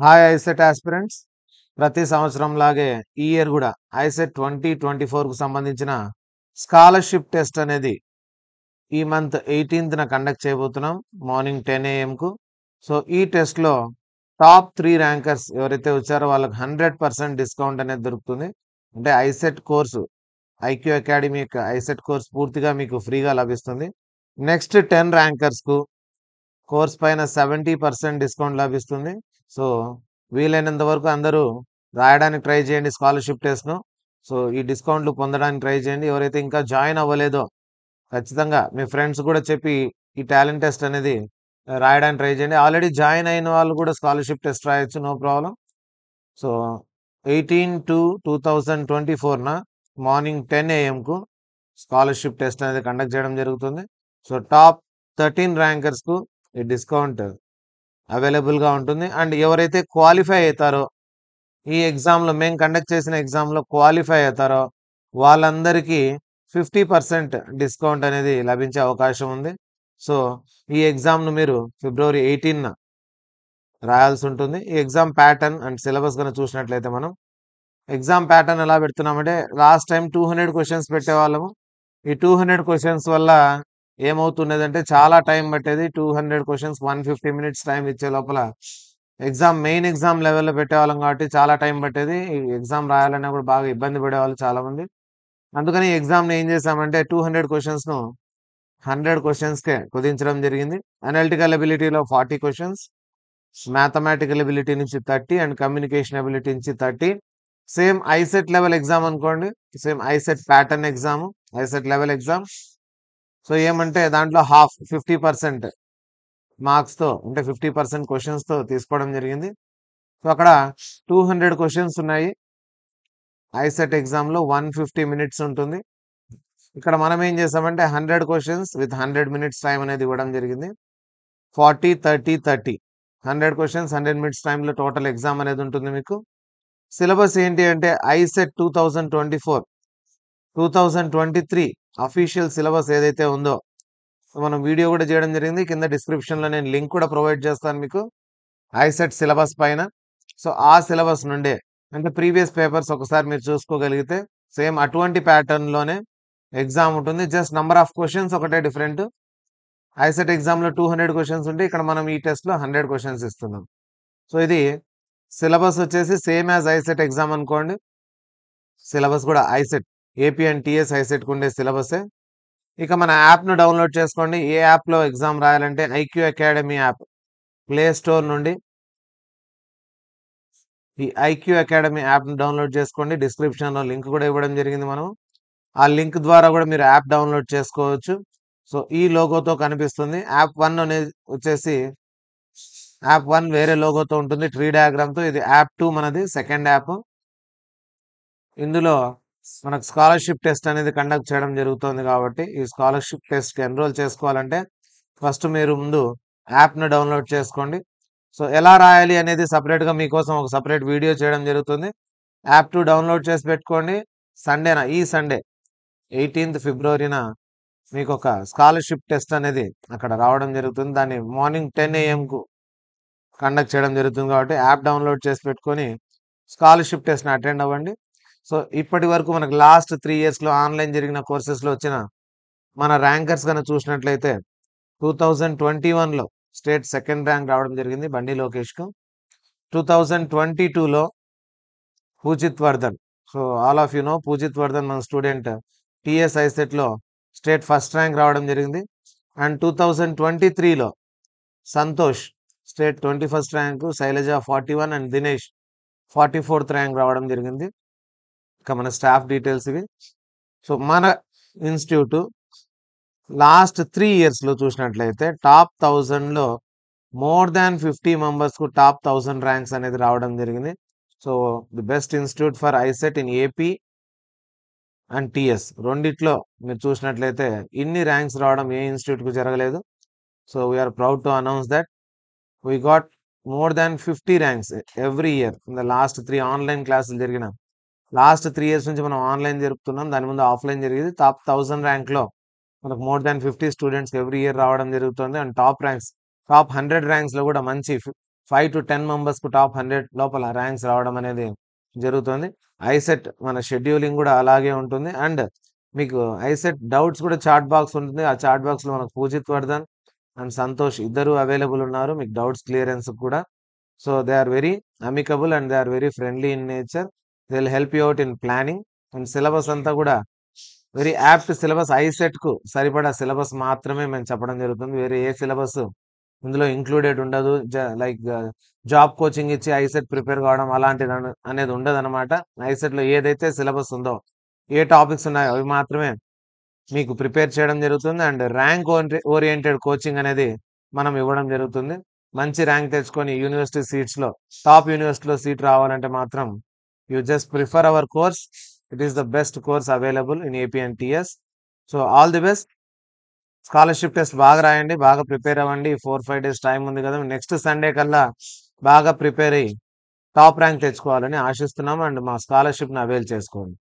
Hi ICET aspirants. ప్రతి సంవత్సరం లాగే ఈ ఇయర్ కూడా ఐసెట్ 2024 కు సంబంధించిన స్కాలర్షిప్ టెస్ట్ అనేది ఈ మంత్ 18న కండక్ట్ చేయబోతున్నాం మార్నింగ్ 10 AM కు. సో ఈ టెస్ట్ లో టాప్ 3 ర్యాంకర్స్ ఎవరైతే వచ్చారో వాళ్ళకి 100% డిస్కౌంట్ అనేది దొరుకుతుంది. అంటే ఐసెట్ కోర్సు, ఐక్యూ అకాడమీ యొక్క ఐసెట్ కోర్స్ పూర్తిగా మీకు ఫ్రీగా లభిస్తుంది. నెక్స్ట్ 10 ర్యాంకర్స్ కు కోర్స్ పైన 70% డిస్కౌంట్ లభిస్తుంది. సో వీలైనంత వరకు అందరూ రాయడానికి ట్రై చేయండి స్కాలర్షిప్ టెస్ట్ను. సో ఈ డిస్కౌంట్లు పొందడానికి ట్రై చేయండి. ఎవరైతే ఇంకా జాయిన్ అవ్వలేదో ఖచ్చితంగా మీ ఫ్రెండ్స్ కూడా చెప్పి ఈ టాలెంట్ టెస్ట్ అనేది రాయడానికి ట్రై చేయండి. ఆల్రెడీ జాయిన్ అయిన వాళ్ళు కూడా స్కాలర్షిప్ టెస్ట్ రాయొచ్చు, నో ప్రాబ్లం. సో 18/2/2024న మార్నింగ్ 10 AM కు స్కాలర్షిప్ టెస్ట్ అనేది కండక్ట్ చేయడం జరుగుతుంది. సో టాప్ 13 ర్యాంకర్స్కు ఈ డిస్కౌంట్ అవైలబుల్గా ఉంటుంది. అండ్ ఎవరైతే క్వాలిఫై అవుతారో ఈ ఎగ్జామ్లో, మేము కండక్ట్ చేసిన ఎగ్జామ్లో క్వాలిఫై అవుతారో వాళ్ళందరికీ 50% డిస్కౌంట్ అనేది లభించే అవకాశం ఉంది. సో ఈ ఎగ్జామ్ను మీరు February 18న రాయాల్సి ఉంటుంది. ఈ ఎగ్జామ్ ప్యాటర్న్ అండ్ సిలబస్ కనుక చూసినట్లయితే మనం ఎగ్జామ్ ప్యాటర్న్ ఎలా పెడుతున్నామంటే, లాస్ట్ టైం 200 క్వశ్చన్స్ పెట్టేవాళ్ళము. ఈ 200 క్వశ్చన్స్ వల్ల ఏమవుతున్నదంటే చాలా టైం పట్టేది. 200 క్వశ్చన్స్ 150 మినిట్స్ టైం ఇచ్చే లోపల మెయిన్ ఎగ్జామ్ లెవెల్లో పెట్టేవాళ్ళం కాబట్టి చాలా టైం పట్టేది. ఈ ఎగ్జామ్ రాయాలన్నా కూడా బాగా ఇబ్బంది పడేవాళ్ళు చాలా మంది. అందుకని ఈ ఎగ్జామ్ని ఏం చేసామంటే 200 క్వశ్చన్స్ను 100 క్వశ్చన్స్కే కుదించడం జరిగింది. అనలిటికల్ ఎబిలిటీలో 40 క్వశ్చన్స్, మ్యాథమెటికల్ ఎబిలిటీ నుంచి 30 అండ్ కమ్యూనికేషన్ ఎబిలిటీ నుంచి 30. సేమ్ ఐసెట్ లెవెల్ ఎగ్జామ్ అనుకోండి, same ICET pattern exam, ICET level exam. So ఏమంటే దాంట్లో 50% మార్క్స్తో, అంటే 50% క్వశ్చన్స్తో తీసుకోవడం జరిగింది. సో అక్కడ 200 క్వశ్చన్స్ ఉన్నాయి. ఐసెట్ ఎగ్జామ్లో 150 మినిట్స్ ఉంటుంది. ఇక్కడ మనం ఏం చేసామంటే 100 క్వశ్చన్స్ విత్ 100 మినిట్స్ టైం అనేది ఇవ్వడం జరిగింది. 40, 30, 30 100 క్వశ్చన్స్ 100 మినిట్స్ టైంలో టోటల్ ఎగ్జామ్ అనేది ఉంటుంది మీకు. సిలబస్ ఏంటి అంటే ఐసెట్ 2023 అఫీషియల్ సిలబస్ ఏదైతే ఉందో మనం వీడియో కూడా చేయడం జరిగింది. కింద డిస్క్రిప్షన్లో నేను లింక్ కూడా ప్రొవైడ్ చేస్తాను మీకు ఐసెట్ సిలబస్ పైన. సో ఆ సిలబస్ నుండే, అంటే ప్రీవియస్ పేపర్స్ ఒకసారి మీరు చూసుకోగలిగితే సేమ్ అటువంటి ప్యాటర్న్లోనే ఎగ్జామ్ ఉంటుంది. జస్ట్ నంబర్ ఆఫ్ క్వశ్చన్స్ ఒకటే డిఫరెంట్. ఐసెట్ ఎగ్జామ్లో 200 క్వశ్చన్స్ ఉంటే ఇక్కడ మనం ఈ టెస్ట్లో 100 క్వశ్చన్స్ ఇస్తున్నాం. సో ఇది సిలబస్ వచ్చేసి సేమ్ యాజ్ ఐసెట్ ఎగ్జామ్ అనుకోండి. సిలబస్ కూడా ఐసెట్, ఏపీ అండ్ టీఎస్ ఐసెట్కి ఉండే సిలబసే. ఇక మన యాప్ను డౌన్లోడ్ చేసుకోండి. ఏ యాప్లో ఎగ్జామ్ రాయాలంటే IQ academy app play store నుండి ఈ ఐక్యూ అకాడమీ యాప్ను డౌన్లోడ్ చేసుకోండి. డిస్క్రిప్షన్లో లింక్ కూడా ఇవ్వడం జరిగింది. మనం ఆ లింక్ ద్వారా కూడా మీరు యాప్ డౌన్లోడ్ చేసుకోవచ్చు. సో ఈ లోగోతో కనిపిస్తుంది. యాప్ 1 అనేది వచ్చేసి యాప్ 1 వేరే లోగోతో ఉంటుంది, ట్రీ డయాగ్రామ్తో. ఇది యాప్ 2 మనది సెకండ్ యాప్. ఇందులో మనకు స్కాలర్షిప్ టెస్ట్ అనేది కండక్ట్ చేయడం జరుగుతుంది. కాబట్టి ఈ స్కాలర్షిప్ టెస్ట్కి ఎన్రోల్ చేసుకోవాలంటే ఫస్ట్ మీరు ముందు యాప్ను డౌన్లోడ్ చేసుకోండి. సో ఎలా రాయాలి అనేది సపరేట్గా మీకోసం ఒక సపరేట్ వీడియో చేయడం జరుగుతుంది. యాప్ 2 డౌన్లోడ్ చేసి పెట్టుకోండి. ఈ సండే 18th Februaryన మీకు ఒక స్కాలర్షిప్ టెస్ట్ అనేది అక్కడ రావడం జరుగుతుంది. దాన్ని మార్నింగ్ 10 AM కు కండక్ట్ చేయడం జరుగుతుంది. కాబట్టి యాప్ డౌన్లోడ్ చేసి పెట్టుకొని స్కాలర్షిప్ టెస్ట్ని అటెండ్ అవ్వండి. సో ఇప్పటి వరకు మనకు లాస్ట్ 3 ఇయర్స్లో ఆన్లైన్ జరిగిన కోర్సెస్లో వచ్చిన మన ర్యాంకర్స్ కనుక చూసినట్లయితే 2021లో స్టేట్ సెకండ్ ర్యాంక్ రావడం జరిగింది బండి లోకేష్కు. 2022లో Pujith Vardhan, so all of you know Pujith Vardhan మన స్టూడెంట్, టీఎస్ ఐసెట్లో స్టేట్ ఫస్ట్ ర్యాంక్ రావడం జరిగింది. అండ్ 2023లో Santosh state 21st rank, Sailaja 41 and Dinesh 44th rank రావడం జరిగింది. ఇక మన స్టాఫ్ డీటెయిల్స్ ఇవి. సో మన ఇన్స్టిట్యూట్ లాస్ట్ 3 ఇయర్స్లో చూసినట్లయితే టాప్ 1000లో మోర్ దాన్ 50 మెంబర్స్కు టాప్ 1000 ర్యాంక్స్ అనేది రావడం జరిగింది. So the best institute for ICET in AP and TS రెండిట్లో మీరు చూసినట్లయితే ఇన్ని ర్యాంక్స్ రావడం ఏ ఇన్స్టిట్యూట్కు జరగలేదు. So we are proud to announce that we got more than 50 ranks every year in the last 3 online క్లాసులు జరిగిన లాస్ట్ 3 ఇయర్స్ నుంచి మనం ఆన్లైన్ జరుపుతున్నాం. దాని ముందు ఆఫ్లైన్ జరిగేది. టాప్ 1000 ర్యాంక్లో మనకు more than 50 students every year రావడం జరుగుతుంది. అండ్ టాప్ 100 ర్యాంక్స్లో కూడా మంచి 5 to 10 మెంబర్స్‌కు టాప్ 100 లోపల ర్యాంక్స్ రావడం అనేది జరుగుతుంది. ఐసెట్ మన షెడ్యూలింగ్ కూడా అలాగే ఉంటుంది. అండ్ మీకు ఐసెట్ డౌట్స్ కూడా చాట్ బాక్స్ ఉంటుంది. ఆ చాట్ బాక్స్‌లో మనకు పూజిత్ వర్ధన్ అండ్ సంతోష్ ఇద్దరు అవైలబుల్ ఉన్నారు మీకు డౌట్స్ క్లియరెన్స్ కూడా. So they are very amicable and they are very friendly in nature. They will help you out in planning. And syllabus అంతా కూడా వెరీ యాప్ట్ సిలబస్. ఐసెట్‌కు సరిపడా సిలబస్ మాత్రమే మేము చెప్పడం జరుగుతుంది. వేరే ఏ సిలబస్ ఇందులో ఇంక్లూడెడ్ ఉండదు. లైక్ జాబ్ కోచింగ్ ఇచ్చి ఐసెట్ ప్రిపేర్ కావడం అలాంటిది అనేది ఉండదనమాట. ఐసెట్‌లో ఏదైతే సిలబస్ ఉందో, ఏ టాపిక్స్ ఉన్నాయో అవి మాత్రమే మీకు ప్రిపేర్ చేయడం జరుగుతుంది. అండ్ ర్యాంక్ ఓరియంటెడ్ కోచింగ్ అనేది మనం ఇవ్వడం జరుగుతుంది. మంచి ర్యాంక్ తెచ్చుకొని యూనివర్సిటీ సీట్స్‌లో టాప్ యూనివర్సిటీలో సీట్ రావాలంటే మాత్రం you just prefer hour course. It is the best course available in AP and TS. So all the best. Scholarship test బాగా రాయండి, బాగా ప్రిపేర్ అవ్వండి. 4-5 డేస్ టైం ఉంది కదా, నెక్స్ట్ సండే కల్లా బాగా ప్రిపేర్ అయ్యి టాప్ ర్యాంక్ తెచ్చుకోవాలని ఆశిస్తున్నాం. అండ్ మా స్కాలర్షిప్‌ని అవైల్ చేసుకోండి.